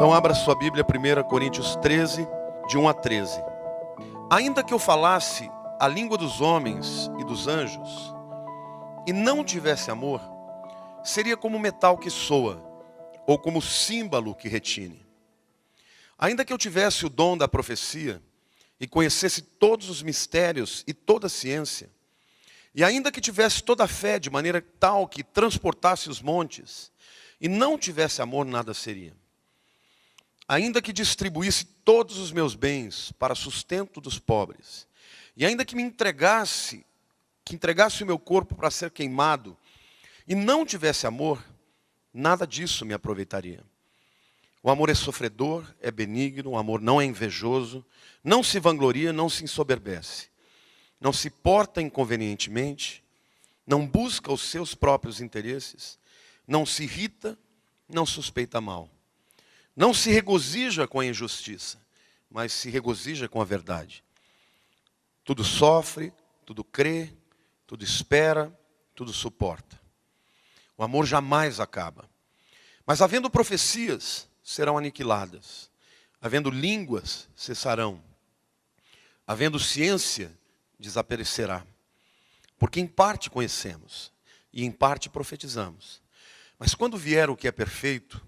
Então abra sua Bíblia, 1 Coríntios 13, de 1 a 13. Ainda que eu falasse a língua dos homens e dos anjos, e não tivesse amor, seria como metal que soa, ou como símbolo que retine. Ainda que eu tivesse o dom da profecia, e conhecesse todos os mistérios e toda a ciência, e ainda que tivesse toda a fé de maneira tal que transportasse os montes, e não tivesse amor, nada seria. Ainda que distribuísse todos os meus bens para sustento dos pobres, e ainda que entregasse o meu corpo para ser queimado, e não tivesse amor, nada disso me aproveitaria. O amor é sofredor, é benigno, o amor não é invejoso, não se vangloria, não se ensoberbece, não se porta inconvenientemente, não busca os seus próprios interesses, não se irrita, não suspeita mal. Não se regozija com a injustiça, mas se regozija com a verdade. Tudo sofre, tudo crê, tudo espera, tudo suporta. O amor jamais acaba. Mas havendo profecias, serão aniquiladas. Havendo línguas, cessarão. Havendo ciência, desaparecerá. Porque em parte conhecemos, e em parte profetizamos. Mas quando vier o que é perfeito,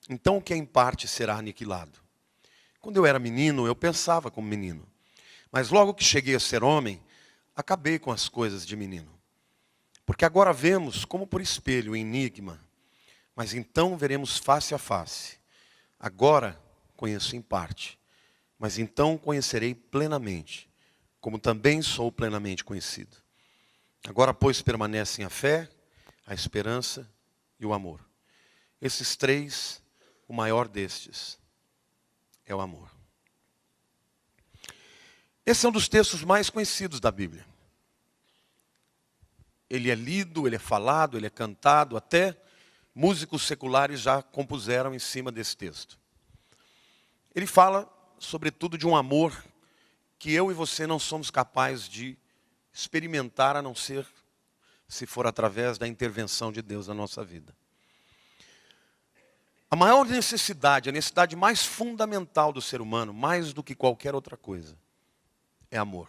então o que é em parte será aniquilado. Quando eu era menino, eu pensava como menino. Mas logo que cheguei a ser homem, acabei com as coisas de menino. Porque agora vemos como por espelho, enigma. Mas então veremos face a face. Agora conheço em parte. Mas então conhecerei plenamente. Como também sou plenamente conhecido. Agora, pois, permanecem a fé, a esperança e o amor. Esses três, o maior destes é o amor. Esse é um dos textos mais conhecidos da Bíblia. Ele é lido, ele é falado, ele é cantado, até músicos seculares já compuseram em cima desse texto. Ele fala, sobretudo, de um amor que eu e você não somos capazes de experimentar, a não ser se for através da intervenção de Deus na nossa vida. A maior necessidade, a necessidade mais fundamental do ser humano, mais do que qualquer outra coisa, é amor.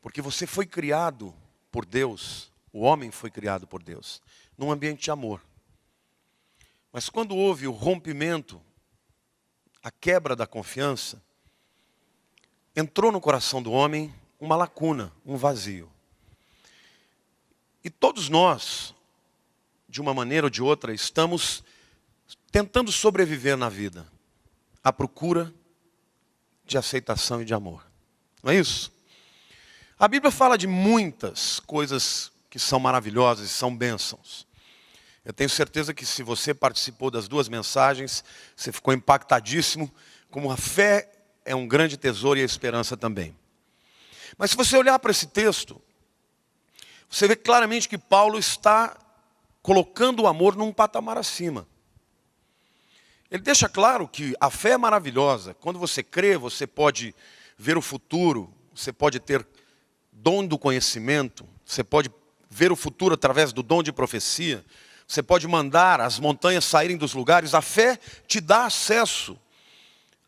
Porque você foi criado por Deus, o homem foi criado por Deus, num ambiente de amor. Mas quando houve o rompimento, a quebra da confiança, entrou no coração do homem uma lacuna, um vazio. E todos nós, de uma maneira ou de outra, estamos tentando sobreviver na vida, à procura de aceitação e de amor. Não é isso? A Bíblia fala de muitas coisas que são maravilhosas e são bênçãos. Eu tenho certeza que se você participou das duas mensagens, você ficou impactadíssimo, como a fé é um grande tesouro e a esperança também. Mas se você olhar para esse texto, você vê claramente que Paulo está colocando o amor num patamar acima. Ele deixa claro que a fé é maravilhosa. Quando você crê, você pode ver o futuro, você pode ter dom do conhecimento, você pode ver o futuro através do dom de profecia, você pode mandar as montanhas saírem dos lugares. A fé te dá acesso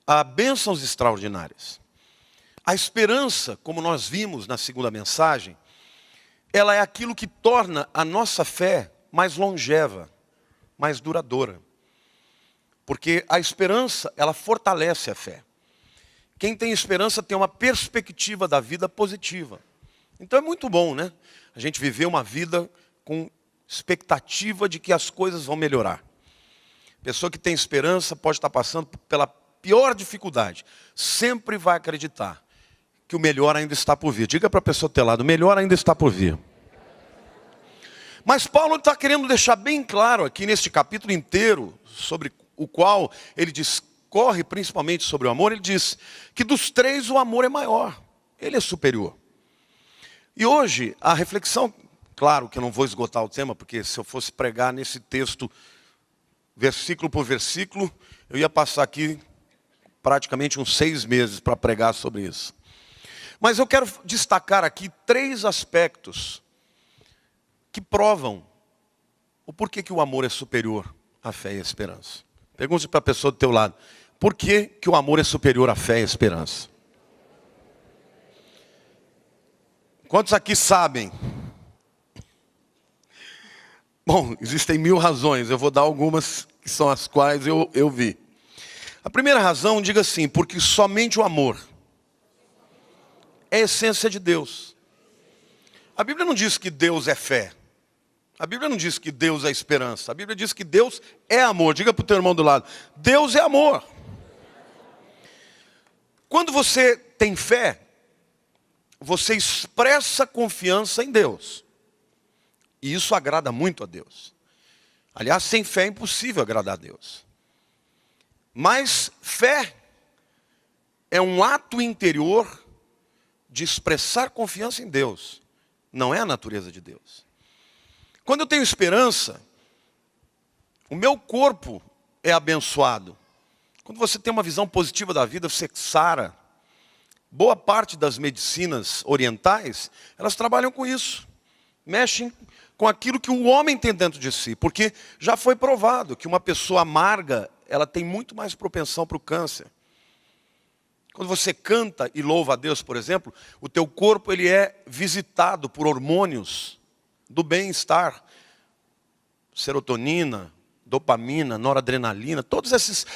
a bênçãos extraordinárias. A esperança, como nós vimos na segunda mensagem, ela é aquilo que torna a nossa fé mais longeva, mais duradoura. Porque a esperança, ela fortalece a fé. Quem tem esperança tem uma perspectiva da vida positiva. Então é muito bom, né? A gente viver uma vida com expectativa de que as coisas vão melhorar. Pessoa que tem esperança pode estar passando pela pior dificuldade. Sempre vai acreditar que o melhor ainda está por vir. Diga para a pessoa do teu lado, o melhor ainda está por vir. Mas Paulo está querendo deixar bem claro aqui neste capítulo inteiro, sobre o qual ele discorre principalmente sobre o amor, ele diz que dos três o amor é maior, ele é superior. E hoje a reflexão, claro que eu não vou esgotar o tema, porque se eu fosse pregar nesse texto, versículo por versículo, eu ia passar aqui praticamente uns 6 meses para pregar sobre isso. Mas eu quero destacar aqui 3 aspectos que provam o porquê que o amor é superior à fé e à esperança. Pergunte para a pessoa do teu lado. Por que que o amor é superior à fé e à esperança? Quantos aqui sabem? Bom, existem 1000 razões. Eu vou dar algumas que são as quais eu vi. A primeira razão, diga assim, porque somente o amor é a essência de Deus. A Bíblia não diz que Deus é fé. A Bíblia não diz que Deus é esperança. A Bíblia diz que Deus é amor. Diga para o teu irmão do lado. Deus é amor. Quando você tem fé, você expressa confiança em Deus. E isso agrada muito a Deus. Aliás, sem fé é impossível agradar a Deus. Mas fé é um ato interior de expressar confiança em Deus. Não é a natureza de Deus. Quando eu tenho esperança, o meu corpo é abençoado. Quando você tem uma visão positiva da vida, você sara. Boa parte das medicinas orientais, elas trabalham com isso. Mexem com aquilo que o homem tem dentro de si. Porque já foi provado que uma pessoa amarga, ela tem muito mais propensão para o câncer. Quando você canta e louva a Deus, por exemplo, o teu corpo ele é visitado por hormônios do bem-estar. Serotonina, dopamina, noradrenalina, todos esses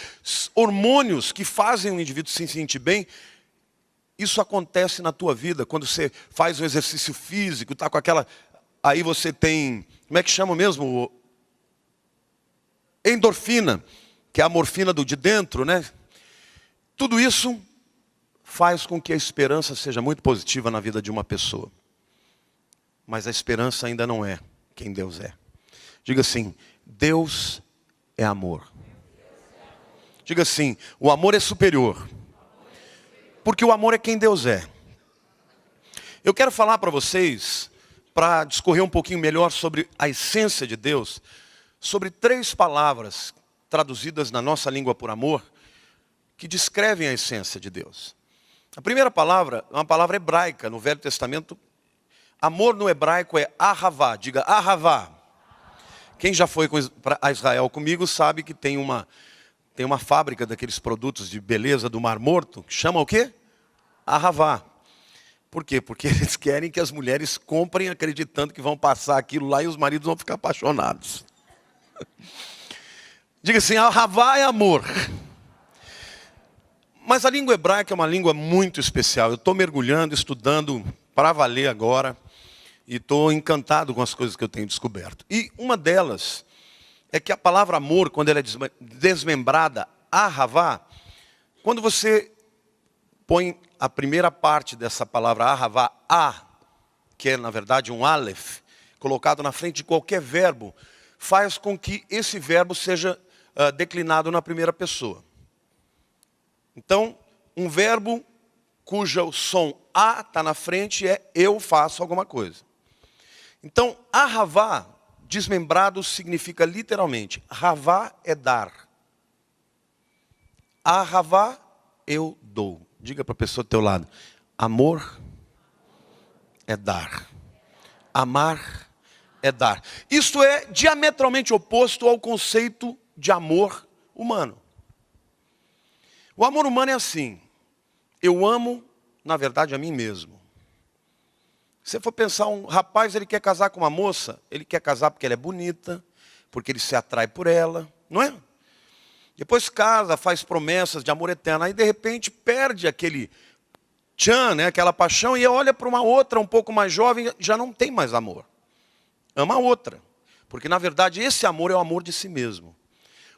hormônios que fazem o indivíduo se sentir bem, isso acontece na tua vida, quando você faz um exercício físico, está com aquela... Aí você tem, como é que chama mesmo? Endorfina, que é a morfina de dentro, né? Tudo isso faz com que a esperança seja muito positiva na vida de uma pessoa. Mas a esperança ainda não é quem Deus é. Diga assim, Deus é amor. Diga assim, o amor é superior. Porque o amor é quem Deus é. Eu quero falar para vocês, para discorrer um pouquinho melhor sobre a essência de Deus, sobre 3 palavras traduzidas na nossa língua por amor, que descrevem a essência de Deus. A primeira palavra é uma palavra hebraica, no Velho Testamento. Amor no hebraico é ahavá, diga ahavá. Quem já foi a Israel comigo sabe que tem uma fábrica daqueles produtos de beleza do Mar Morto, que chama o quê? Ahavá. Por quê? Porque eles querem que as mulheres comprem acreditando que vão passar aquilo lá e os maridos vão ficar apaixonados. Diga assim, ahavá é amor. Mas a língua hebraica é uma língua muito especial. Eu estou mergulhando, estudando para valer agora. E estou encantado com as coisas que eu tenho descoberto. E uma delas é que a palavra amor, quando ela é desmembrada, ahavá, quando você põe a primeira parte dessa palavra ahavá, que é na verdade um aleph, colocado na frente de qualquer verbo, faz com que esse verbo seja declinado na primeira pessoa. Então, um verbo cujo som a está na frente é eu faço alguma coisa. Então, ahavá, desmembrado, significa literalmente, havá é dar. Ahavá, eu dou. Diga para a pessoa do teu lado, amor é dar. Amar é dar. Isto é diametralmente oposto ao conceito de amor humano. O amor humano é assim, eu amo, na verdade, a mim mesmo. Se você for pensar, um rapaz, ele quer casar com uma moça, ele quer casar porque ela é bonita, porque ele se atrai por ela, não é? Depois casa, faz promessas de amor eterno, aí de repente perde aquele tchan, né, aquela paixão, e olha para uma outra um pouco mais jovem, já não tem mais amor. Ama a outra, porque na verdade esse amor é o amor de si mesmo.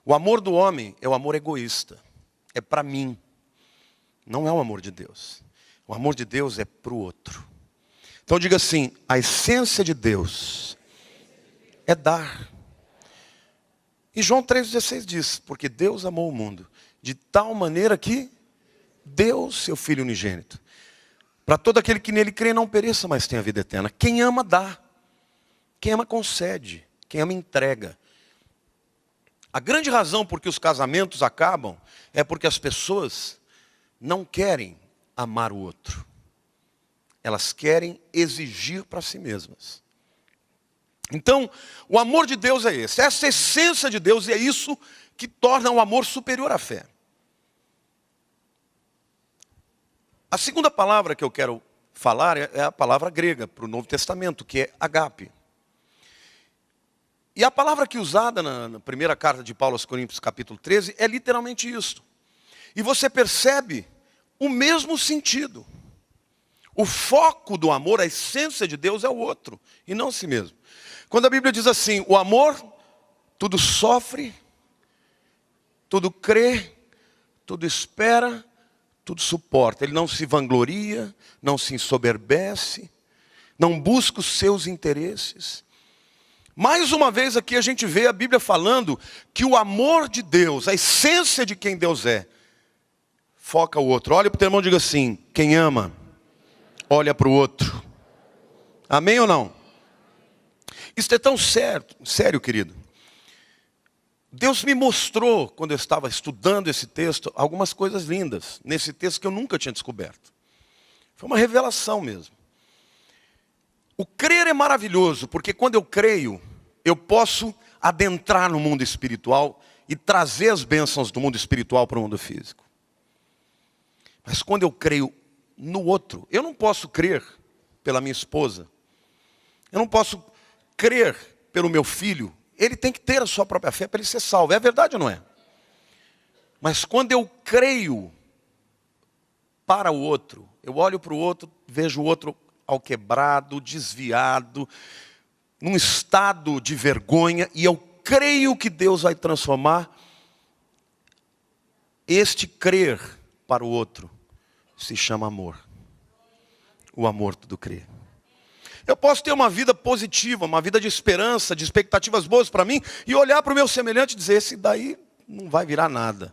O amor do homem é o amor egoísta, é para mim, não é o amor de Deus. O amor de Deus é para o outro. Então diga assim, a essência de Deus é dar. E João 3,16 diz, porque Deus amou o mundo de tal maneira que deu seu Filho unigênito. Para todo aquele que nele crê não pereça, mas tenha vida eterna. Quem ama dá, quem ama concede, quem ama entrega. A grande razão por que os casamentos acabam é porque as pessoas não querem amar o outro. Elas querem exigir para si mesmas. Então, o amor de Deus é esse. Essa é a essência de Deus e é isso que torna o amor superior à fé. A segunda palavra que eu quero falar é a palavra grega para o Novo Testamento, que é agape. E a palavra que é usada na primeira carta de Paulo aos Coríntios, capítulo 13, é literalmente isso. E você percebe o mesmo sentido. O foco do amor, a essência de Deus é o outro, e não si mesmo. Quando a Bíblia diz assim, o amor tudo sofre, tudo crê, tudo espera, tudo suporta. Ele não se vangloria, não se ensoberbece, não busca os seus interesses. Mais uma vez aqui a gente vê a Bíblia falando que o amor de Deus, a essência de quem Deus é, foca o outro. Olha para o teu irmão e diga assim, quem ama, olha para o outro. Amém ou não? Isso é tão sério, querido. Deus me mostrou, quando eu estava estudando esse texto, algumas coisas lindas. Nesse texto que eu nunca tinha descoberto. Foi uma revelação mesmo. O crer é maravilhoso, porque quando eu creio, eu posso adentrar no mundo espiritual e trazer as bênçãos do mundo espiritual para o mundo físico. Mas quando eu creio no outro, eu não posso crer pela minha esposa. Eu não posso crer pelo meu filho. Ele tem que ter a sua própria fé para ele ser salvo. É verdade ou não é? Mas quando eu creio para o outro, eu olho para o outro, vejo o outro alquebrado, desviado, num estado de vergonha, e eu creio que Deus vai transformar. Este crer para o outro se chama amor. O amor tudo crê. Eu posso ter uma vida positiva, uma vida de esperança, de expectativas boas para mim, e olhar para o meu semelhante e dizer, esse daí não vai virar nada.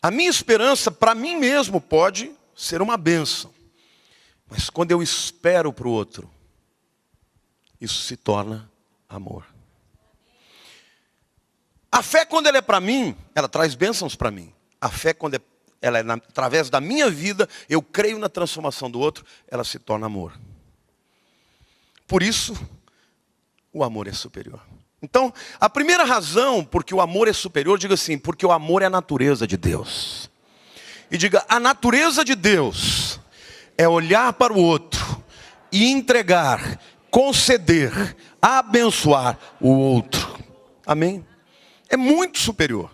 A minha esperança para mim mesmo pode ser uma bênção. Mas quando eu espero para o outro, isso se torna amor. A fé, quando ela é para mim, ela traz bênçãos para mim. A fé, quando ela é através da minha vida, eu creio na transformação do outro, ela se torna amor. Por isso, o amor é superior. Então, a primeira razão porque o amor é superior, diga assim, porque o amor é a natureza de Deus. E diga, a natureza de Deus é olhar para o outro e entregar, conceder, abençoar o outro. Amém? É muito superior.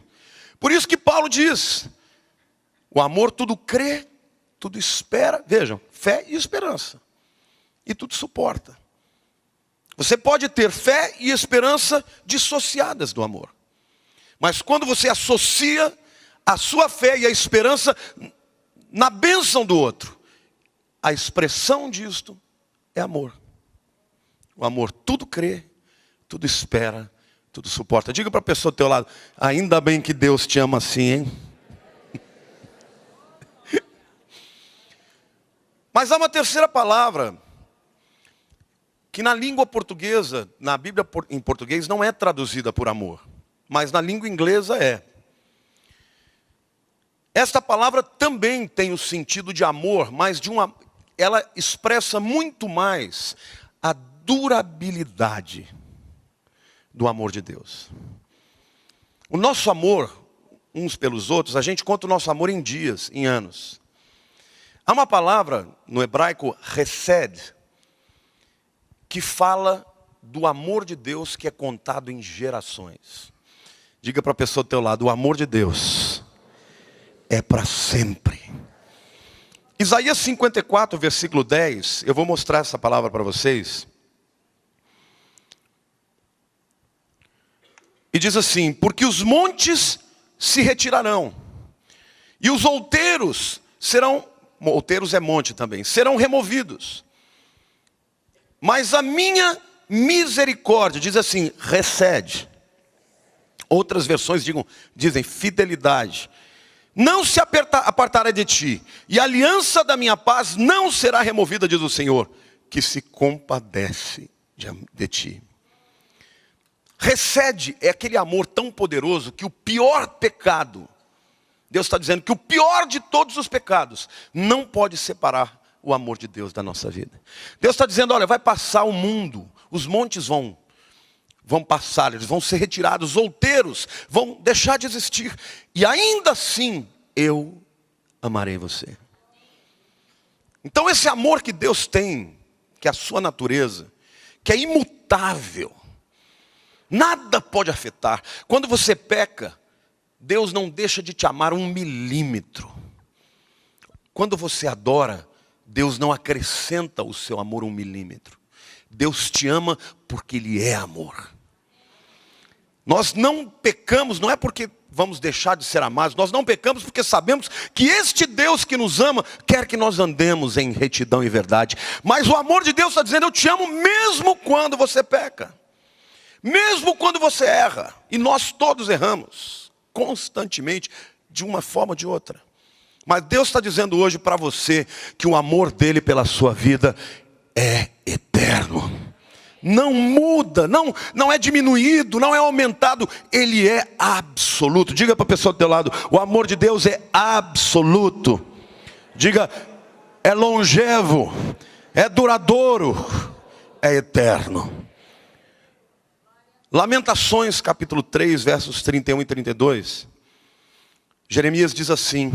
Por isso que Paulo diz, o amor tudo crê, tudo espera. Vejam, fé e esperança. E tudo suporta. Você pode ter fé e esperança dissociadas do amor. Mas quando você associa a sua fé e a esperança na bênção do outro, a expressão disto é amor. O amor tudo crê, tudo espera, tudo suporta. Diga para a pessoa do teu lado, ainda bem que Deus te ama assim, hein? Mas há uma terceira palavra, que na língua portuguesa, na Bíblia em português, não é traduzida por amor. Mas na língua inglesa é. Esta palavra também tem o sentido de amor, mas ela expressa muito mais a durabilidade do amor de Deus. O nosso amor, uns pelos outros, a gente conta o nosso amor em dias, em anos. Há uma palavra no hebraico, chesed, que fala do amor de Deus que é contado em gerações. Diga para a pessoa do teu lado, o amor de Deus é para sempre. Isaías 54, versículo 10, eu vou mostrar essa palavra para vocês. E diz assim, porque os montes se retirarão, e os outeiros serão, outeiros é monte também, serão removidos. Mas a minha misericórdia, diz assim, recede. Outras versões dizem fidelidade. Não se apartará de ti, e a aliança da minha paz não será removida, diz o Senhor, que se compadece de ti. Recede é aquele amor tão poderoso que o pior pecado, Deus está dizendo que o pior de todos os pecados, não pode separar o amor de Deus da nossa vida. Deus está dizendo, olha, vai passar o mundo, os montes vão vão passar, eles vão ser retirados, outeiros vão deixar de existir. E ainda assim, eu amarei você. Então esse amor que Deus tem, que é a sua natureza, que é imutável, nada pode afetar. Quando você peca, Deus não deixa de te amar 1 milímetro. Quando você adora, Deus não acrescenta o seu amor 1 milímetro. Deus te ama porque Ele é amor. Nós não pecamos, não é porque vamos deixar de ser amados. Nós não pecamos porque sabemos que este Deus que nos ama quer que nós andemos em retidão e verdade. Mas o amor de Deus está dizendo: eu te amo mesmo quando você peca. Mesmo quando você erra. E nós todos erramos, constantemente, de uma forma ou de outra. Mas Deus está dizendo hoje para você que o amor dele pela sua vida é eterno. Não muda, não é diminuído, não é aumentado, ele é absoluto. Diga para a pessoa do teu lado: o amor de Deus é absoluto. Diga: é longevo, é duradouro, é eterno. Lamentações capítulo 3, versos 31 e 32. Jeremias diz assim: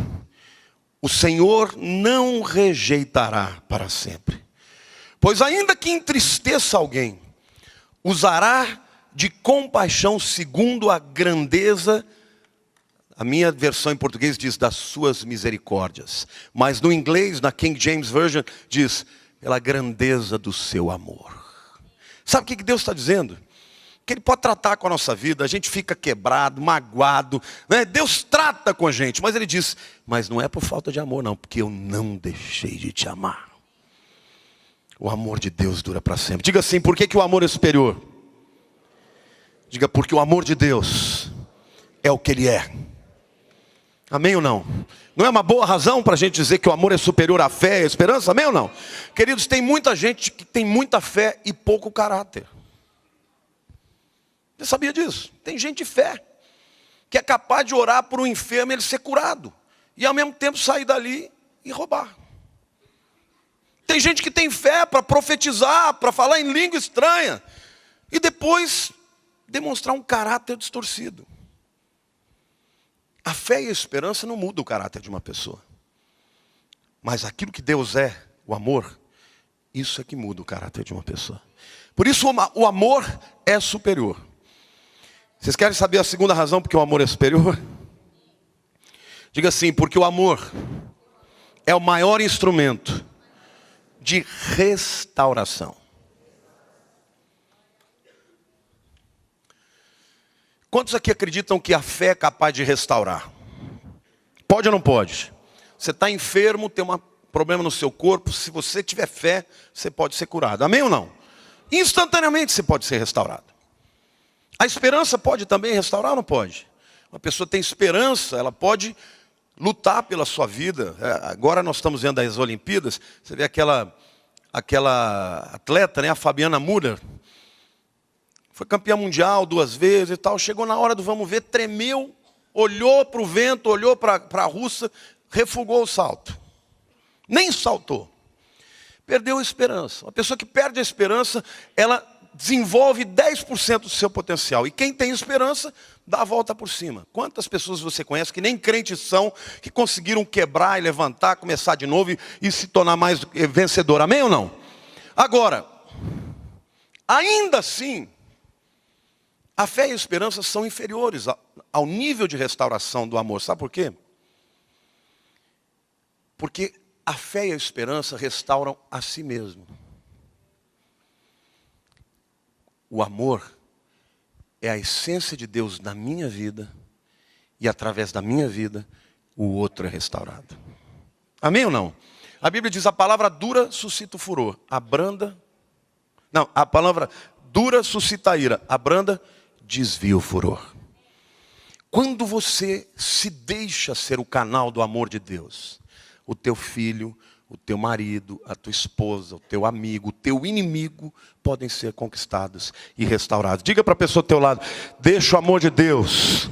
o Senhor não rejeitará para sempre. Pois ainda que entristeça alguém, usará de compaixão segundo a grandeza, a minha versão em português diz das suas misericórdias. Mas no inglês, na King James Version, diz pela grandeza do seu amor. Sabe o que Deus está dizendo? Que Ele pode tratar com a nossa vida, a gente fica quebrado, magoado, né? Deus trata com a gente, mas Ele diz: mas não é por falta de amor não, porque eu não deixei de te amar. O amor de Deus dura para sempre. Diga assim: por que o amor é superior? Diga: porque o amor de Deus é o que Ele é. Amém ou não? Não é uma boa razão para a gente dizer que o amor é superior à fé e à esperança? Amém ou não? Queridos, tem muita gente que tem muita fé e pouco caráter. Você sabia disso? Tem gente de fé que é capaz de orar por um enfermo e ele ser curado, e ao mesmo tempo sair dali e roubar. Tem gente que tem fé para profetizar, para falar em língua estranha, e depois demonstrar um caráter distorcido. A fé e a esperança não mudam o caráter de uma pessoa. Mas aquilo que Deus é, o amor, isso é que muda o caráter de uma pessoa. Por isso o amor é superior. Vocês querem saber a segunda razão porque o amor é superior? Diga assim: porque o amor é o maior instrumento de restauração. Quantos aqui acreditam que a fé é capaz de restaurar? Pode ou não pode? Você está enfermo, tem um problema no seu corpo, se você tiver fé, você pode ser curado. Amém ou não? Instantaneamente você pode ser restaurado. A esperança pode também restaurar ou não pode? Uma pessoa tem esperança, ela pode lutar pela sua vida. Agora nós estamos vendo as Olimpíadas, você vê aquela atleta, né, a Fabiana Müller, foi campeã mundial 2 vezes e tal, chegou na hora do vamos ver, tremeu, olhou para o vento, olhou para a russa, refugou o salto. Nem saltou. Perdeu a esperança. Uma pessoa que perde a esperança, ela desenvolve 10% do seu potencial. E quem tem esperança, dá a volta por cima. Quantas pessoas você conhece que nem crentes são, que conseguiram quebrar e levantar, começar de novo e se tornar mais vencedor? Amém ou não? Agora, ainda assim, a fé e a esperança são inferiores ao nível de restauração do amor. Sabe por quê? Porque a fé e a esperança restauram a si mesmo. O amor é a essência de Deus na minha vida, e através da minha vida, o outro é restaurado. Amém ou não? A Bíblia diz: a palavra dura suscita o furor, a palavra dura suscita a ira, a branda desvia o furor. Quando você se deixa ser o canal do amor de Deus, o teu filho, o teu marido, a tua esposa, o teu amigo, o teu inimigo podem ser conquistados e restaurados. Diga para a pessoa do teu lado: deixa o amor de Deus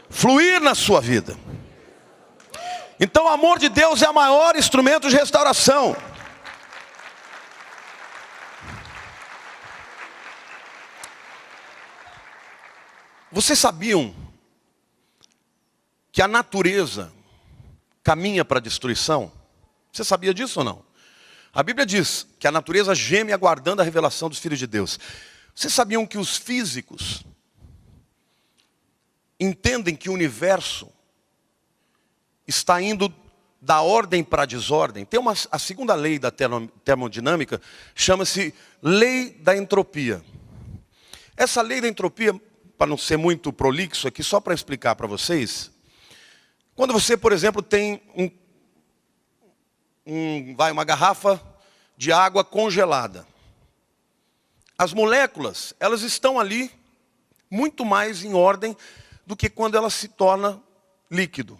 fluir na sua vida. Então o amor de Deus é o maior instrumento de restauração. Vocês sabiam que a natureza caminha para a destruição? Você sabia disso ou não? A Bíblia diz que a natureza geme aguardando a revelação dos filhos de Deus. Vocês sabiam que os físicos entendem que o universo está indo da ordem para a desordem? Tem a segunda lei da termodinâmica, chama-se lei da entropia. Essa lei da entropia, para não ser muito prolixo aqui, só para explicar para vocês, quando você, por exemplo, tem uma garrafa de água congelada, as moléculas, elas estão ali muito mais em ordem do que quando ela se torna líquido.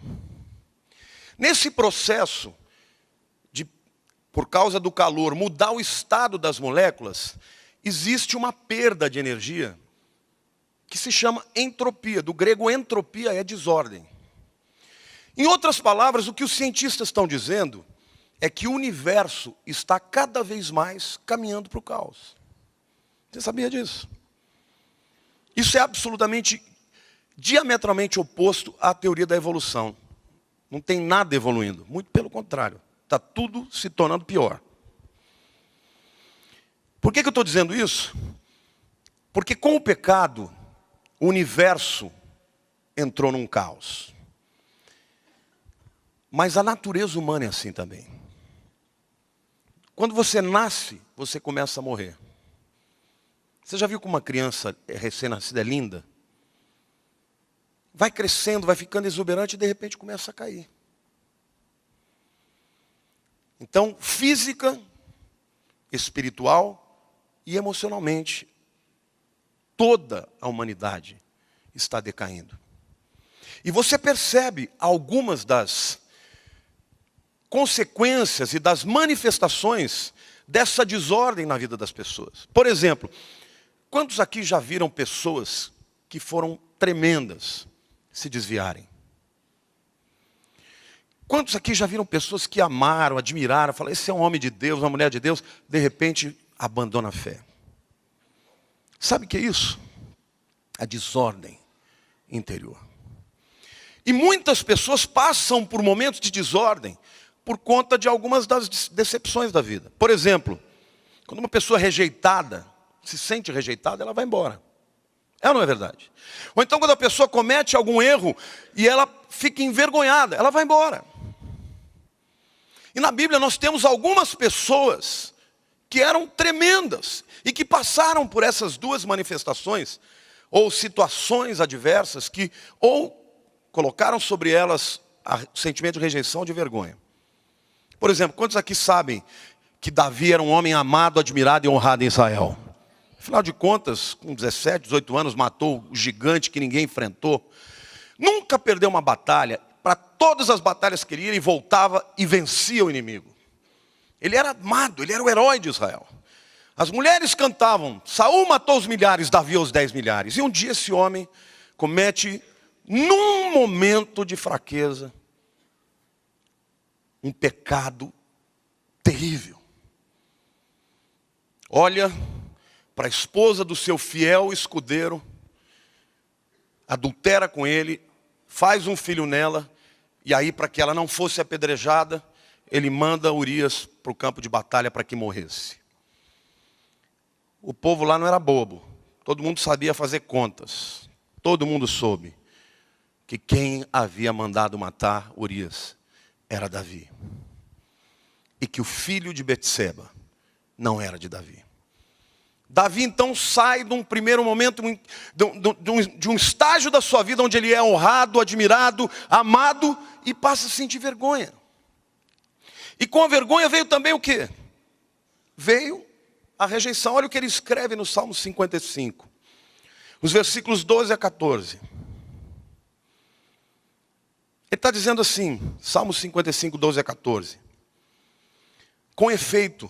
Nesse processo de, por causa do calor, mudar o estado das moléculas, existe uma perda de energia que se chama entropia. Do grego, entropia é desordem. Em outras palavras, o que os cientistas estão dizendo é que o universo está cada vez mais caminhando para o caos. Você sabia disso? Isso é absolutamente, diametralmente oposto à teoria da evolução. Não tem nada evoluindo, muito pelo contrário. Está tudo se tornando pior. Por que eu estou dizendo isso? Porque com o pecado, o universo entrou num caos. Mas a natureza humana é assim também. Quando você nasce, você começa a morrer. Você já viu como uma criança recém-nascida é linda? Vai crescendo, vai ficando exuberante e de repente começa a cair. Então, física, espiritual e emocionalmente, toda a humanidade está decaindo. E você percebe algumas das consequências e das manifestações dessa desordem na vida das pessoas. Por exemplo, quantos aqui já viram pessoas que foram tremendas se desviarem? Quantos aqui já viram pessoas que amaram, admiraram, falaram, esse é um homem de Deus, uma mulher de Deus, de repente abandona a fé? Sabe o que é isso? A desordem interior. E muitas pessoas passam por momentos de desordem por conta de algumas das decepções da vida. Por exemplo, quando uma pessoa rejeitada, se sente rejeitada, ela vai embora. É ou não é verdade? Ou então quando a pessoa comete algum erro e ela fica envergonhada, ela vai embora. E na Bíblia nós temos algumas pessoas que eram tremendas e que passaram por essas duas manifestações ou situações adversas que ou colocaram sobre elas o sentimento de rejeição ou de vergonha. Por exemplo, quantos aqui sabem que Davi era um homem amado, admirado e honrado em Israel? Afinal de contas, com 17, 18 anos, matou o gigante que ninguém enfrentou. Nunca perdeu uma batalha. Para todas as batalhas que ele ia, ele voltava e vencia o inimigo. Ele era amado, ele era o herói de Israel. As mulheres cantavam, Saul matou os milhares, Davi os 10 milhares. E um dia esse homem comete, num momento de fraqueza, um pecado terrível. Olha para a esposa do seu fiel escudeiro, adultera com ele, faz um filho nela, e aí para que ela não fosse apedrejada, ele manda Urias para o campo de batalha para que morresse. O povo lá não era bobo, todo mundo sabia fazer contas, todo mundo soube que quem havia mandado matar Urias era Davi. E que o filho de Betseba não era de Davi. Davi então sai de um primeiro momento, de um estágio da sua vida onde ele é honrado, admirado, amado e passa a sentir vergonha. E com a vergonha veio também o quê? Veio a rejeição. Olha o que ele escreve no Salmo 55. Os versículos 12 a 14. Ele está dizendo assim, Salmo 55, 12 a 14. Com efeito,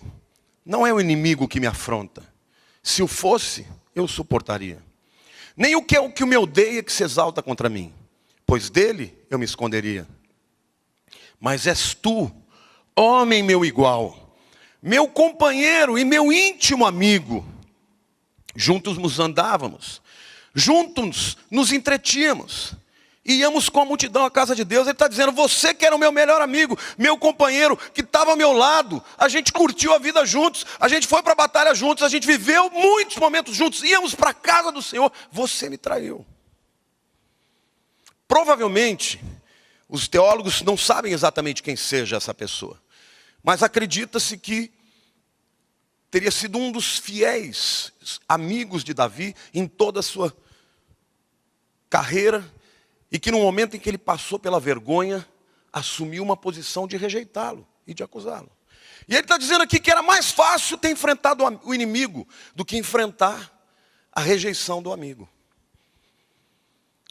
não é o inimigo que me afronta. Se o fosse, eu suportaria. Nem o que me odeia que se exalta contra mim, pois dele eu me esconderia. Mas és tu, homem meu igual, meu companheiro e meu íntimo amigo. Juntos nos andávamos, Juntos nos entretínhamos. E íamos com a multidão à casa de Deus. Ele está dizendo, você que era o meu melhor amigo, meu companheiro, que estava ao meu lado. A gente curtiu a vida juntos, a gente foi para a batalha juntos, a gente viveu muitos momentos juntos. Íamos para a casa do Senhor, você me traiu. Provavelmente, os teólogos não sabem exatamente quem seja essa pessoa. Mas acredita-se que teria sido um dos fiéis amigos de Davi em toda a sua carreira. E que no momento em que ele passou pela vergonha, assumiu uma posição de rejeitá-lo e de acusá-lo. E ele está dizendo aqui que era mais fácil ter enfrentado o inimigo do que enfrentar a rejeição do amigo.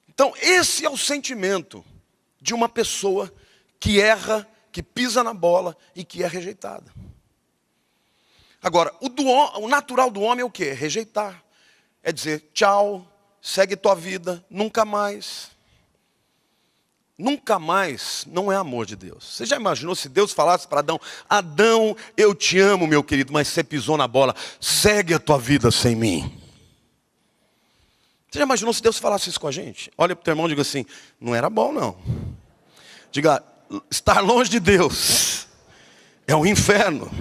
Então esse é o sentimento de uma pessoa que erra, que pisa na bola e que é rejeitada. Agora, o natural do homem é o quê? É rejeitar. É dizer tchau, segue tua vida, nunca mais. Nunca mais não é amor de Deus. Você já imaginou se Deus falasse para Adão, Adão, eu te amo, meu querido, mas você pisou na bola, segue a tua vida sem mim. Você já imaginou se Deus falasse isso com a gente? Olha para o teu irmão e diga assim, não era bom não. Diga, estar longe de Deus é um inferno.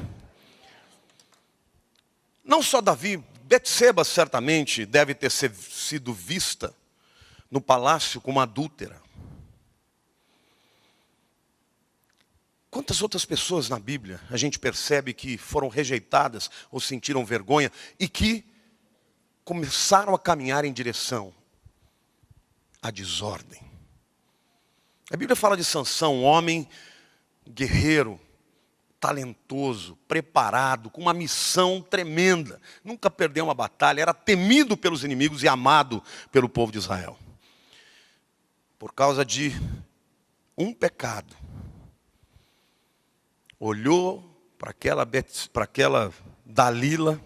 Não só Davi, Betseba certamente deve ter sido vista no palácio como adúltera. Quantas outras pessoas na Bíblia a gente percebe que foram rejeitadas ou sentiram vergonha e que começaram a caminhar em direção à desordem? A Bíblia fala de Sansão, um homem guerreiro, talentoso, preparado, com uma missão tremenda. Nunca perdeu uma batalha, era temido pelos inimigos e amado pelo povo de Israel. Por causa de um pecado. Olhou para aquela Dalila,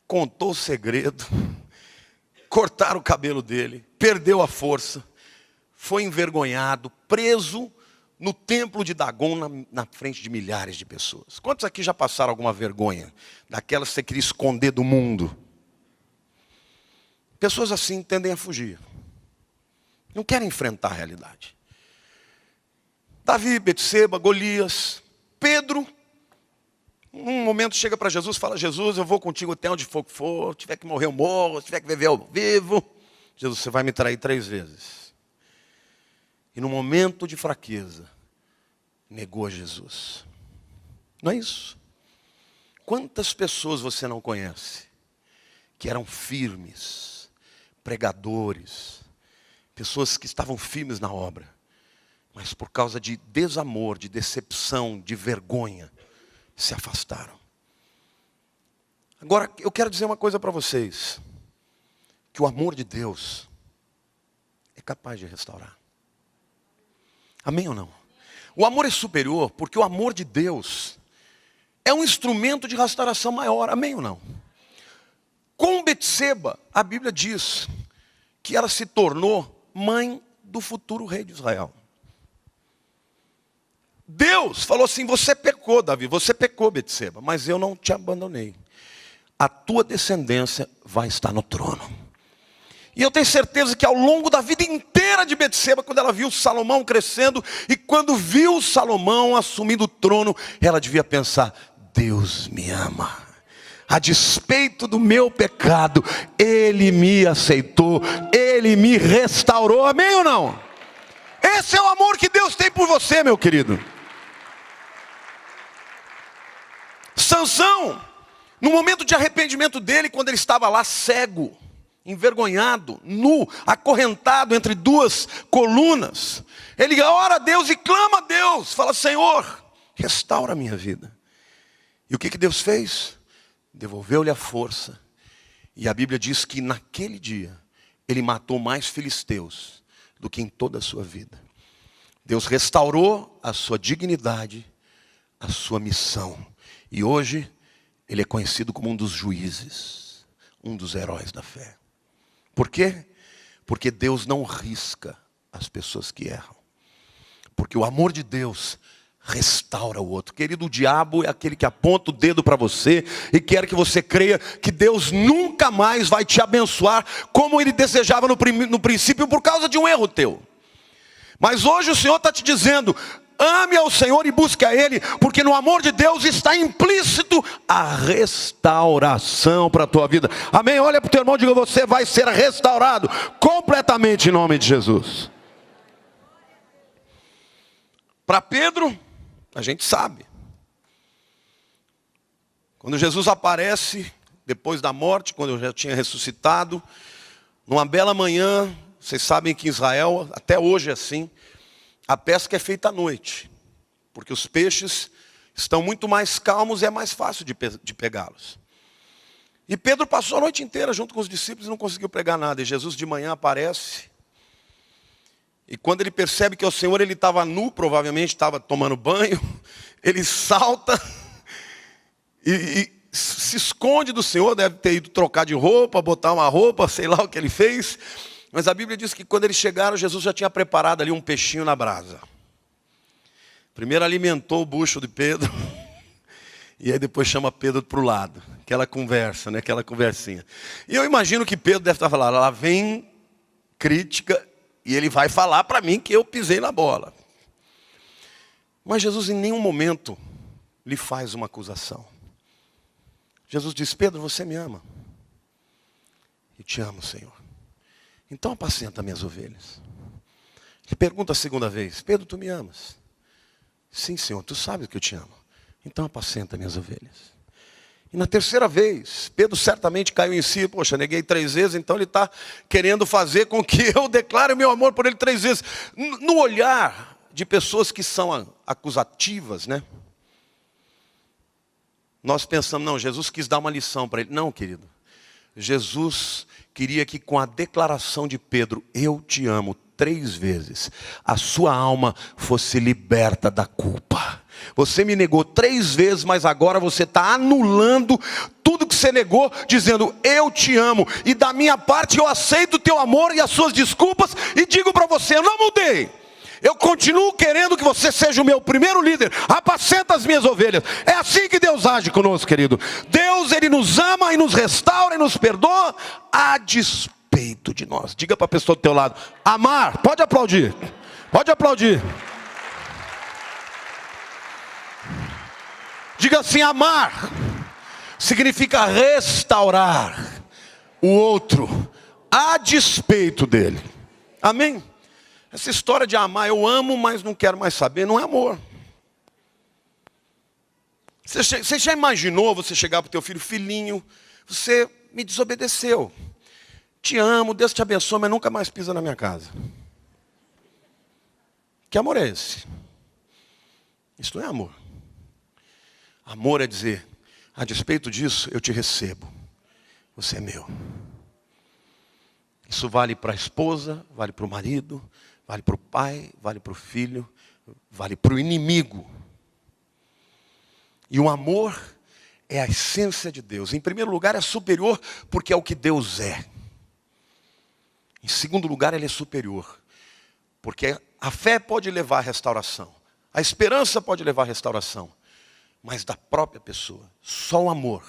contou o segredo, cortaram o cabelo dele, perdeu a força, foi envergonhado, preso no templo de Dagon na frente de milhares de pessoas. Quantos aqui já passaram alguma vergonha? Daquelas que você queria esconder do mundo? Pessoas assim tendem a fugir. Não querem enfrentar a realidade. Davi, Betseba, Golias, Pedro, um momento chega para Jesus e fala, Jesus, eu vou contigo até onde for, tiver que morrer eu morro, tiver que viver eu vivo. Jesus, você vai me trair 3 vezes. E no momento de fraqueza, negou a Jesus. Não é isso? Quantas pessoas você não conhece que eram firmes, pregadores, pessoas que estavam firmes na obra, mas por causa de desamor, de decepção, de vergonha, se afastaram. Agora, eu quero dizer uma coisa para vocês. Que o amor de Deus é capaz de restaurar. Amém ou não? O amor é superior porque o amor de Deus é um instrumento de restauração maior. Amém ou não? Com Betseba, a Bíblia diz que ela se tornou mãe do futuro rei de Israel. Deus falou assim, você pecou, Davi, você pecou, Betseba, mas eu não te abandonei. A tua descendência vai estar no trono. E eu tenho certeza que ao longo da vida inteira de Betseba, quando ela viu Salomão crescendo, e quando viu Salomão assumindo o trono, ela devia pensar, Deus me ama. A despeito do meu pecado, Ele me aceitou, Ele me restaurou, amém ou não? Esse é o amor que Deus tem por você, meu querido. Sansão, no momento de arrependimento dele, quando ele estava lá cego, envergonhado, nu, acorrentado entre 2 colunas, ele ora a Deus e clama a Deus, fala, Senhor, restaura a minha vida. E o que Deus fez? Devolveu-lhe a força. E a Bíblia diz que naquele dia, ele matou mais filisteus do que em toda a sua vida. Deus restaurou a sua dignidade, a sua missão. E hoje, ele é conhecido como um dos juízes, um dos heróis da fé. Por quê? Porque Deus não risca as pessoas que erram. Porque o amor de Deus restaura o outro. Querido, o diabo é aquele que aponta o dedo para você e quer que você creia que Deus nunca mais vai te abençoar como Ele desejava no princípio por causa de um erro teu. Mas hoje o Senhor está te dizendo: ame ao Senhor e busque a Ele, porque no amor de Deus está implícito a restauração para a tua vida. Amém? Olha para o teu irmão e diga: você vai ser restaurado completamente em nome de Jesus. Para Pedro, a gente sabe. Quando Jesus aparece, depois da morte, quando eu já tinha ressuscitado, numa bela manhã, vocês sabem que em Israel, até hoje é assim, a pesca é feita à noite, porque os peixes estão muito mais calmos e é mais fácil de pegá-los. E Pedro passou a noite inteira junto com os discípulos e não conseguiu pegar nada. E Jesus de manhã aparece. E quando ele percebe que é o Senhor, ele estava nu, provavelmente estava tomando banho. Ele salta e se esconde do Senhor. Deve ter ido trocar de roupa, botar uma roupa, sei lá o que ele fez. Mas a Bíblia diz que quando eles chegaram, Jesus já tinha preparado ali um peixinho na brasa. Primeiro alimentou o bucho de Pedro. E aí depois chama Pedro para o lado. Aquela conversa, né? Aquela conversinha. E eu imagino que Pedro deve estar falando: lá vem crítica e ele vai falar para mim que eu pisei na bola. Mas Jesus em nenhum momento lhe faz uma acusação. Jesus diz: Pedro, você me ama? Eu te amo, Senhor. Então apacenta minhas ovelhas. Ele pergunta a segunda vez: Pedro, tu me amas? Sim, Senhor, tu sabes que eu te amo. Então apacenta minhas ovelhas. E na terceira vez, Pedro certamente caiu em si. Poxa, neguei 3 vezes, então ele está querendo fazer com que eu declare o meu amor por ele 3 vezes. No olhar de pessoas que são acusativas, né? Nós pensamos: não, Jesus quis dar uma lição para ele. Não, querido. Jesus queria que com a declaração de Pedro: eu te amo 3 vezes, a sua alma fosse liberta da culpa. Você me negou 3 vezes, mas agora você está anulando tudo que você negou, dizendo: eu te amo, e da minha parte eu aceito o teu amor e as suas desculpas, e digo para você: eu não mudei. Eu continuo querendo que você seja o meu primeiro líder. Apacenta as minhas ovelhas. É assim que Deus age conosco, querido. Deus, Ele nos ama e nos restaura e nos perdoa a despeito de nós. Diga para a pessoa do teu lado: amar. Pode aplaudir. Pode aplaudir. Diga assim: amar significa restaurar o outro a despeito dele. Amém? Essa história de amar, eu amo, mas não quero mais saber, não é amor. Você já imaginou você chegar para o teu filho: filhinho, você me desobedeceu. Te amo, Deus te abençoe, mas nunca mais pisa na minha casa. Que amor é esse? Isso não é amor. Amor é dizer: a despeito disso, eu te recebo. Você é meu. Isso vale para a esposa, vale para o marido, vale para o pai, vale para o filho, vale para o inimigo. E o amor é a essência de Deus. Em primeiro lugar, é superior porque é o que Deus é. Em segundo lugar, ele é superior porque a fé pode levar à restauração, a esperança pode levar à restauração, mas da própria pessoa, só o amor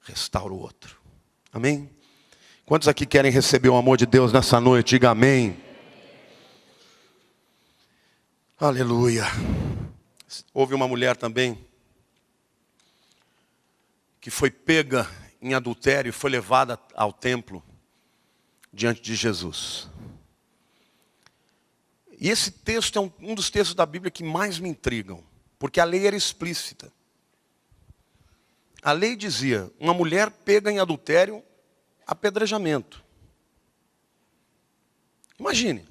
restaura o outro. Amém? Quantos aqui querem receber o amor de Deus nessa noite? Diga amém. Aleluia. Houve uma mulher também que foi pega em adultério e foi levada ao templo diante de Jesus. E esse texto é um dos textos da Bíblia que mais me intrigam, porque a lei era explícita. A lei dizia: uma mulher pega em adultério, apedrejamento. Imagine.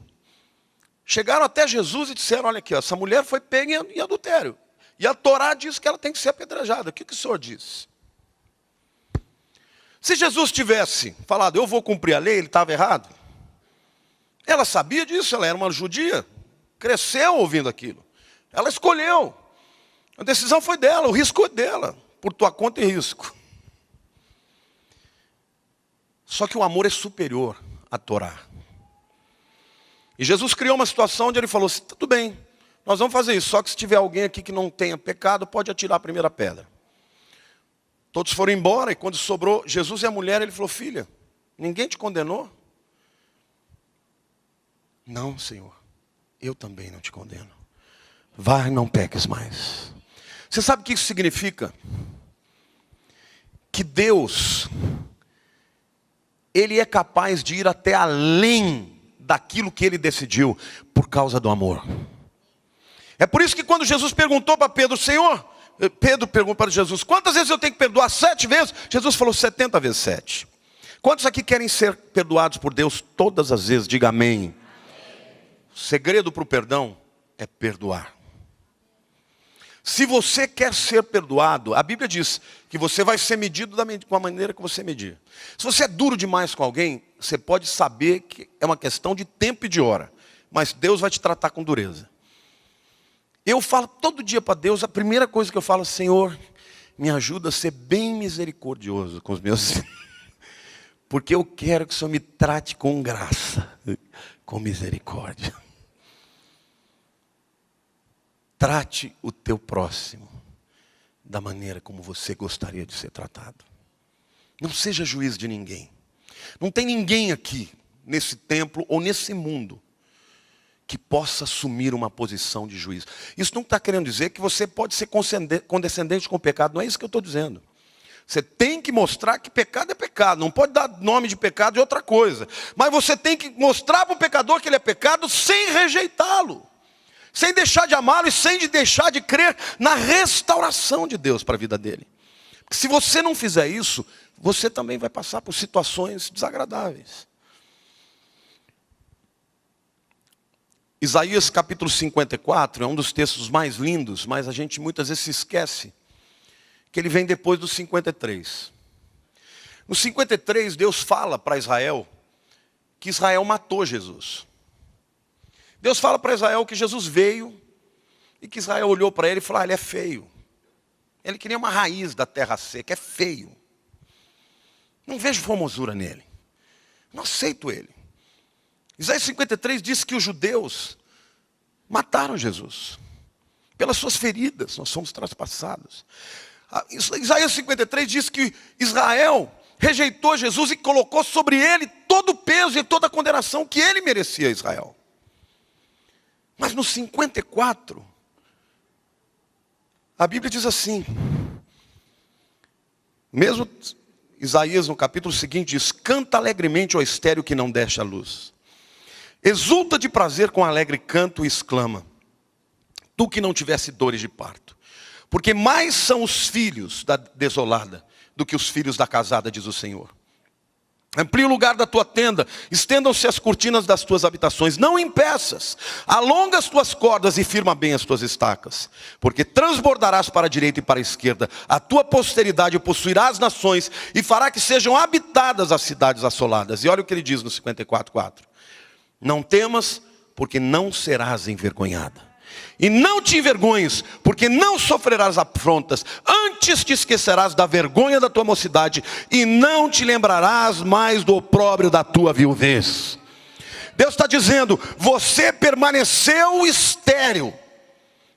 Chegaram até Jesus e disseram: olha aqui, essa mulher foi pega em adultério. E a Torá diz que ela tem que ser apedrejada. O que o senhor diz? Se Jesus tivesse falado: eu vou cumprir a lei, ele estava errado. Ela sabia disso, ela era uma judia. Cresceu ouvindo aquilo. Ela escolheu. A decisão foi dela, o risco é dela. Por tua conta e risco. Só que o amor é superior à Torá. E Jesus criou uma situação onde ele falou assim: tudo bem, Nós vamos fazer isso, só que se tiver alguém aqui que não tenha pecado, pode atirar a primeira pedra. Todos foram embora e quando sobrou Jesus e a mulher, ele falou, filha, ninguém te condenou? Não, Senhor, eu também não te condeno. Vai, não peques mais. Você sabe o que isso significa? Que Deus, Ele é capaz de ir até além daquilo que Ele decidiu, por causa do amor. É por isso que quando Jesus perguntou para Pedro, Senhor, Pedro perguntou para Jesus, quantas vezes eu tenho que perdoar? 7 vezes? Jesus falou 70 vezes 7. Quantos aqui querem ser perdoados por Deus todas as vezes? Diga amém. O segredo para o perdão é perdoar. Se você quer ser perdoado, a Bíblia diz que você vai ser medido com a maneira que você medir. Se você é duro demais com alguém, você pode saber que é uma questão de tempo e de hora. Mas Deus vai te tratar com dureza. Eu falo todo dia para Deus, a primeira coisa que eu falo, Senhor, me ajuda a ser bem misericordioso com os meus filhos. Porque eu quero que o Senhor me trate com graça, com misericórdia. Trate o teu próximo da maneira como você gostaria de ser tratado. Não seja juiz de ninguém. Não tem ninguém aqui, nesse templo ou nesse mundo, que possa assumir uma posição de juiz. Isso não está querendo dizer que você pode ser condescendente com o pecado. Não é isso que eu estou dizendo. Você tem que mostrar que pecado é pecado. Não pode dar nome de pecado de outra coisa. Mas você tem que mostrar para o pecador que ele é pecado sem rejeitá-lo. Sem deixar de amá-lo e sem deixar de crer na restauração de Deus para a vida dele. Porque se você não fizer isso, você também vai passar por situações desagradáveis. Isaías capítulo 54 é um dos textos mais lindos, mas a gente muitas vezes se esquece que ele vem depois do 53. No 53, Deus fala para Israel que Israel matou Jesus. Deus fala para Israel que Jesus veio e que Israel olhou para ele e falou, ele é feio. Ele queria uma raiz da terra seca, é feio. Não vejo formosura nele. Não aceito ele. Isaías 53 diz que os judeus mataram Jesus. Pelas suas feridas nós somos traspassados. Isaías 53 diz que Israel rejeitou Jesus e colocou sobre ele todo o peso e toda a condenação que ele merecia a Israel. Mas no 54, a Bíblia diz assim, mesmo Isaías no capítulo seguinte diz, canta alegremente, ó estéril que não deixa a luz. Exulta de prazer com alegre canto e exclama, tu que não tivesse dores de parto. Porque mais são os filhos da desolada do que os filhos da casada, diz o Senhor. Amplie o lugar da tua tenda, estendam-se as cortinas das tuas habitações, não impeças, alonga as tuas cordas e firma bem as tuas estacas, porque transbordarás para a direita e para a esquerda, a tua posteridade possuirá as nações e fará que sejam habitadas as cidades assoladas. E olha o que ele diz no 54:4, não temas, porque não serás envergonhada. E não te envergonhes, porque não sofrerás afrontas. Antes te esquecerás da vergonha da tua mocidade, e não te lembrarás mais do opróbrio da tua viuvez. Deus está dizendo, você permaneceu estéril.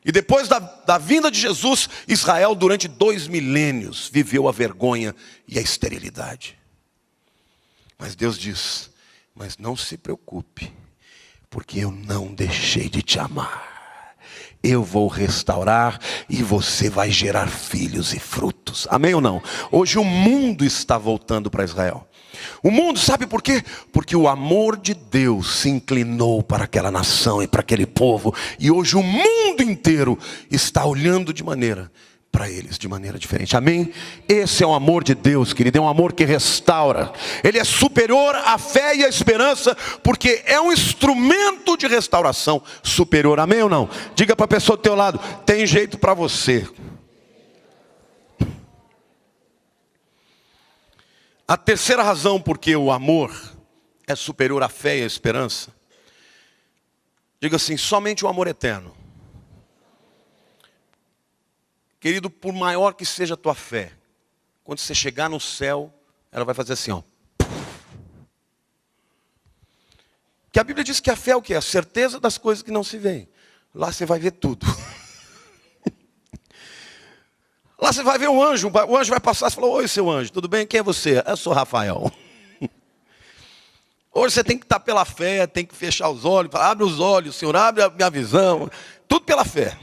E depois da vinda de Jesus, Israel durante 2 milênios viveu a vergonha e a esterilidade. Mas Deus diz, mas não se preocupe, porque eu não deixei de te amar. Eu vou restaurar e você vai gerar filhos e frutos. Amém ou não? Hoje o mundo está voltando para Israel. O mundo, sabe por quê? Porque o amor de Deus se inclinou para aquela nação e para aquele povo. E hoje o mundo inteiro está olhando de maneira para eles, de maneira diferente. Amém? Esse é o amor de Deus, querido. É um amor que restaura. Ele é superior à fé e à esperança, porque é um instrumento de restauração superior. Amém ou não? Diga para a pessoa do teu lado, tem jeito para você. A terceira razão porque o amor é superior à fé e à esperança. Diga assim, somente o amor eterno. Querido, por maior que seja a tua fé, quando você chegar no céu, ela vai fazer assim, ó. Que a Bíblia diz que a fé é o quê? A certeza das coisas que não se veem. Lá você vai ver tudo. Lá você vai ver o anjo vai passar e falar: oi, seu anjo, tudo bem? Quem é você? Eu sou Rafael. Hoje você tem que estar pela fé, tem que fechar os olhos, falar: abre os olhos, Senhor, abre a minha visão. Tudo pela fé.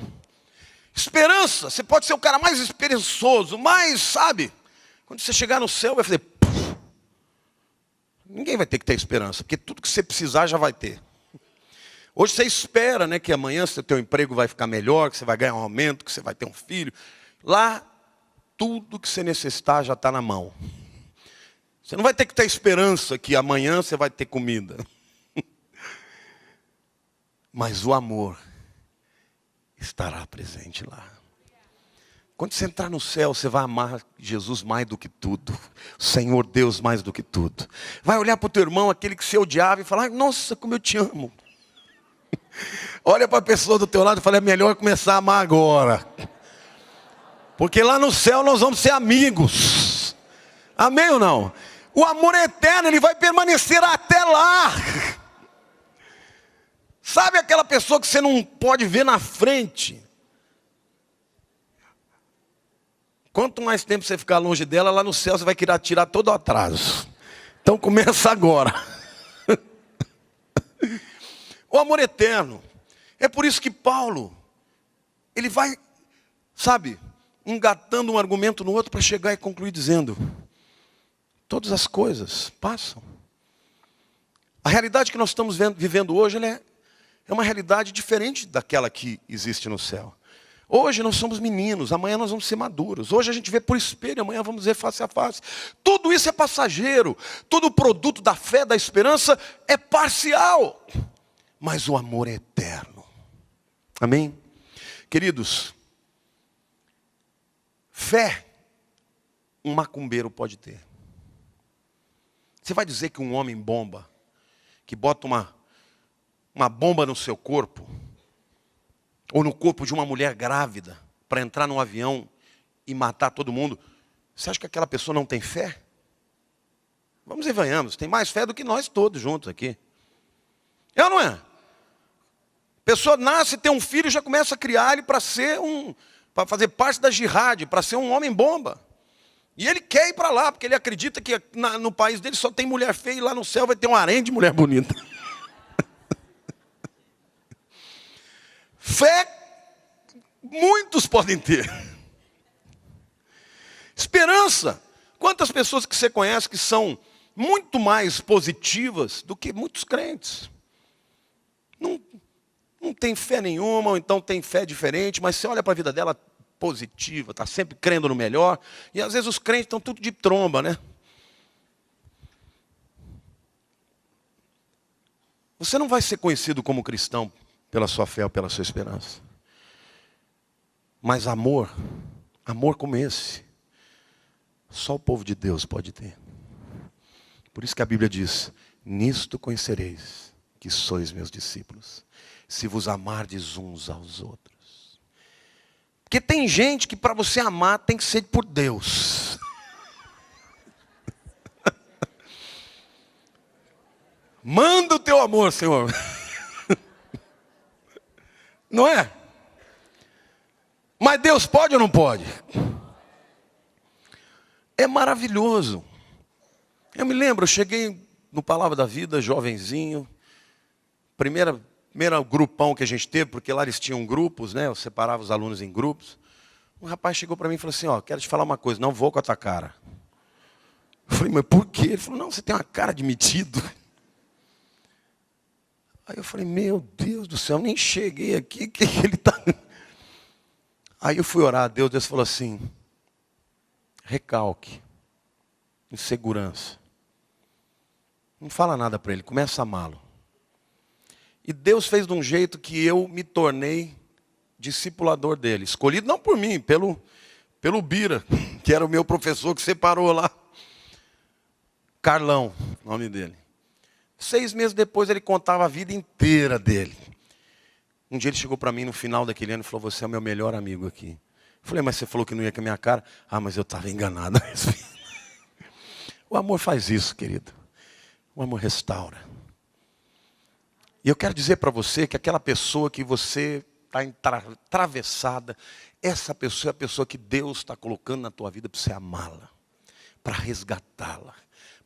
Esperança, você pode ser o cara mais esperançoso, mais, sabe? Quando você chegar no céu, vai fazer... Puf, ninguém vai ter que ter esperança, porque tudo que você precisar já vai ter. Hoje você espera, né, que amanhã seu teu emprego vai ficar melhor, que você vai ganhar um aumento, que você vai ter um filho. Lá, tudo que você necessitar já está na mão. Você não vai ter que ter esperança que amanhã você vai ter comida. Mas o amor estará presente lá. Quando você entrar no céu, você vai amar Jesus mais do que tudo. O Senhor Deus mais do que tudo. Vai olhar para o teu irmão, aquele que você odiava, e falar: nossa, como eu te amo. Olha para a pessoa do teu lado e fala: é melhor começar a amar agora. Porque lá no céu nós vamos ser amigos. Amém ou não? O amor é eterno, ele vai permanecer até lá. Sabe aquela pessoa que você não pode ver na frente? Quanto mais tempo você ficar longe dela, lá no céu você vai querer tirar todo o atraso. Então começa agora. O amor eterno. É por isso que Paulo, ele vai, sabe, engatando um argumento no outro para chegar e concluir dizendo: todas as coisas passam. A realidade que nós estamos vivendo hoje, ela é uma realidade diferente daquela que existe no céu. Hoje nós somos meninos, amanhã nós vamos ser maduros. Hoje a gente vê por espelho, amanhã vamos ver face a face. Tudo isso é passageiro. Todo produto da fé, da esperança é parcial. Mas o amor é eterno. Amém? Queridos, fé um macumbeiro pode ter. Você vai dizer que um homem bomba, que bota uma bomba no seu corpo, ou no corpo de uma mulher grávida, para entrar num avião e matar todo mundo, você acha que aquela pessoa não tem fé? Vamos e venhamos, tem mais fé do que nós todos juntos aqui. É ou não é? A pessoa nasce, tem um filho e já começa a criar ele para fazer parte da jihad, para ser um homem bomba. E ele quer ir para lá, porque ele acredita que no país dele só tem mulher feia e lá no céu vai ter um harém de mulher bonita. Fé, muitos podem ter. Esperança. Quantas pessoas que você conhece que são muito mais positivas do que muitos crentes? Não tem fé nenhuma, ou então tem fé diferente, mas você olha para a vida dela positiva, está sempre crendo no melhor. E às vezes os crentes estão tudo de tromba, né? Você não vai ser conhecido como cristão pela sua fé ou pela sua esperança. Mas amor como esse, só o povo de Deus pode ter. Por isso que a Bíblia diz: nisto conhecereis que sois meus discípulos, se vos amardes uns aos outros. Porque tem gente que para você amar tem que ser por Deus. Manda o teu amor, Senhor. Não é? Mas Deus pode ou não pode? É maravilhoso. Eu me lembro, eu cheguei no Palavra da Vida, jovenzinho. Primeiro grupão que a gente teve, porque lá eles tinham grupos, né? Eu separava os alunos em grupos. Um rapaz chegou para mim e falou assim: ó, quero te falar uma coisa, não vou com a tua cara. Eu falei: mas por quê? Ele falou: não, você tem uma cara de metido. Aí eu falei: meu Deus do céu, nem cheguei aqui, que ele está... Aí eu fui orar a Deus, Deus falou assim: recalque, insegurança. Não fala nada para ele, começa a amá-lo. E Deus fez de um jeito que eu me tornei discipulador dele. Escolhido não por mim, pelo Bira, que era o meu professor que separou lá. Carlão, nome dele. 6 meses depois ele contava a vida inteira dele. Um dia ele chegou para mim no final daquele ano e falou: você é o meu melhor amigo aqui. Eu falei: mas você falou que não ia com a minha cara? Ah, mas eu estava enganado. O amor faz isso, querido. O amor restaura. E eu quero dizer para você que aquela pessoa que você está atravessada. Essa pessoa é a pessoa que Deus está colocando na tua vida para você amá-la, para resgatá-la,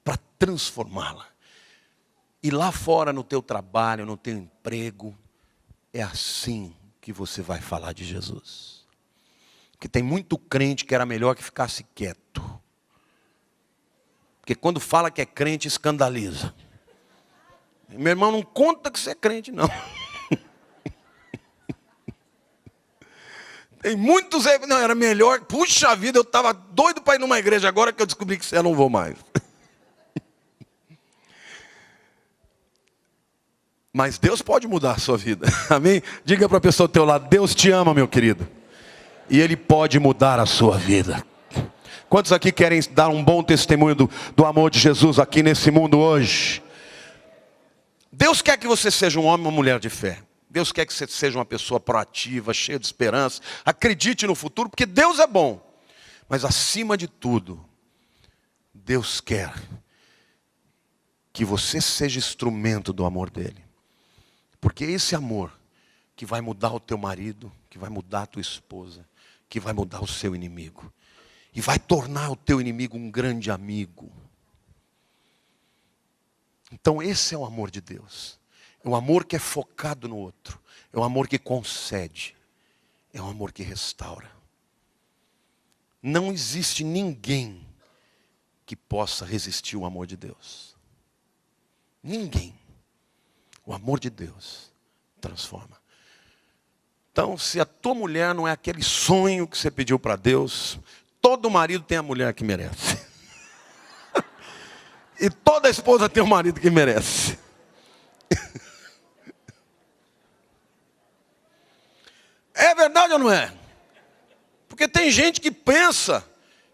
para transformá-la. E lá fora no teu trabalho, no teu emprego, é assim que você vai falar de Jesus. Porque tem muito crente que era melhor que ficasse quieto. Porque quando fala que é crente, escandaliza. Meu irmão, não conta que você é crente, não. Tem muitos... Não, era melhor... Puxa vida, eu estava doido para ir numa igreja. Agora que eu descobri que eu não vou mais. Mas Deus pode mudar a sua vida. Amém? Diga para a pessoa do teu lado: Deus te ama, meu querido. E Ele pode mudar a sua vida. Quantos aqui querem dar um bom testemunho do amor de Jesus aqui nesse mundo hoje? Deus quer que você seja um homem ou uma mulher de fé. Deus quer que você seja uma pessoa proativa, cheia de esperança. Acredite no futuro, porque Deus é bom. Mas acima de tudo, Deus quer que você seja instrumento do amor dEle. Porque é esse amor que vai mudar o teu marido, que vai mudar a tua esposa, que vai mudar o seu inimigo. E vai tornar o teu inimigo um grande amigo. Então esse é o amor de Deus. É um amor que é focado no outro. É um amor que concede. É um amor que restaura. Não existe ninguém que possa resistir ao amor de Deus. Ninguém. O amor de Deus transforma. Então, se a tua mulher não é aquele sonho que você pediu para Deus, todo marido tem a mulher que merece. E toda esposa tem o marido que merece. É verdade ou não é? Porque tem gente que pensa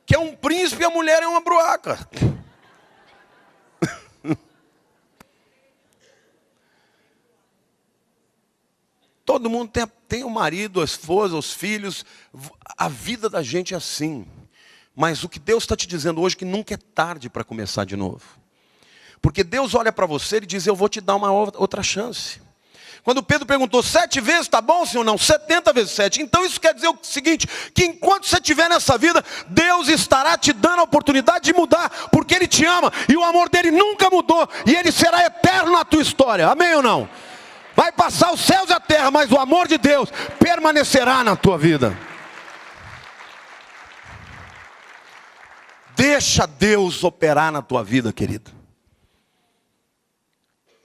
que é um príncipe e a mulher é uma bruaca. Todo mundo tem o marido, a esposa, os filhos. A vida da gente é assim. Mas o que Deus está te dizendo hoje é que nunca é tarde para começar de novo. Porque Deus olha para você e diz: eu vou te dar uma outra chance. Quando Pedro perguntou: 7 vezes está bom, Senhor? Não, 70 vezes 7. Então isso quer dizer o seguinte: que enquanto você estiver nessa vida, Deus estará te dando a oportunidade de mudar. Porque Ele te ama e o amor dEle nunca mudou. E Ele será eterno na tua história. Amém ou não? Vai passar os céus e a terra, mas o amor de Deus permanecerá na tua vida. Deixa Deus operar na tua vida, querido.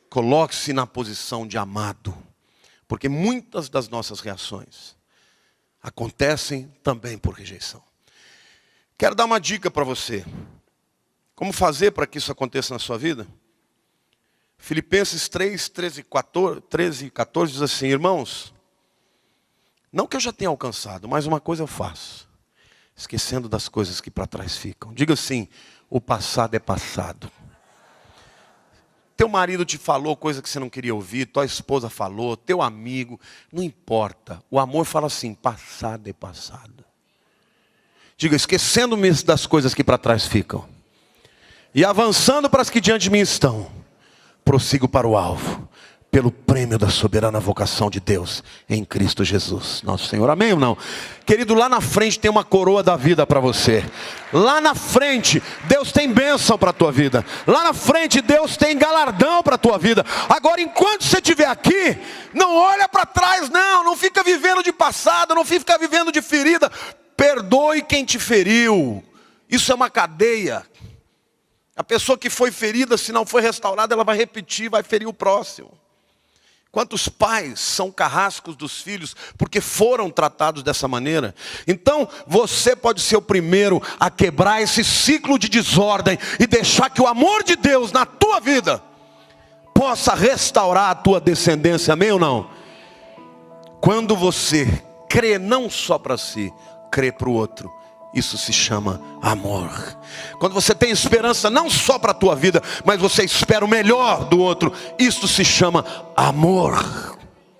Coloque-se na posição de amado. Porque muitas das nossas reações acontecem também por rejeição. Quero dar uma dica para você. Como fazer para que isso aconteça na sua vida? Filipenses 3, 13 e 14 diz assim: irmãos, não que eu já tenha alcançado, mas uma coisa eu faço, esquecendo das coisas que para trás ficam. Diga assim: o passado é passado. Teu marido te falou coisa que você não queria ouvir, tua esposa falou, teu amigo, não importa. O amor fala assim: passado é passado. Diga: esquecendo-me das coisas que para trás ficam e avançando para as que diante de mim estão, prossigo para o alvo, pelo prêmio da soberana vocação de Deus em Cristo Jesus, nosso Senhor. Amém ou não? Querido, lá na frente tem uma coroa da vida para você. Lá na frente, Deus tem bênção para a tua vida. Lá na frente, Deus tem galardão para a tua vida. Agora, enquanto você estiver aqui, não olha para trás, não fica vivendo de passado, não fica vivendo de ferida. Perdoe quem te feriu. Isso é uma cadeia. A pessoa que foi ferida, se não foi restaurada, ela vai repetir, vai ferir o próximo. Quantos pais são carrascos dos filhos porque foram tratados dessa maneira? Então, você pode ser o primeiro a quebrar esse ciclo de desordem e deixar que o amor de Deus na tua vida possa restaurar a tua descendência, amém ou não? Quando você crê não só para si, crê para o outro, isso se chama amor. Quando você tem esperança não só para a tua vida, mas você espera o melhor do outro, isso se chama amor.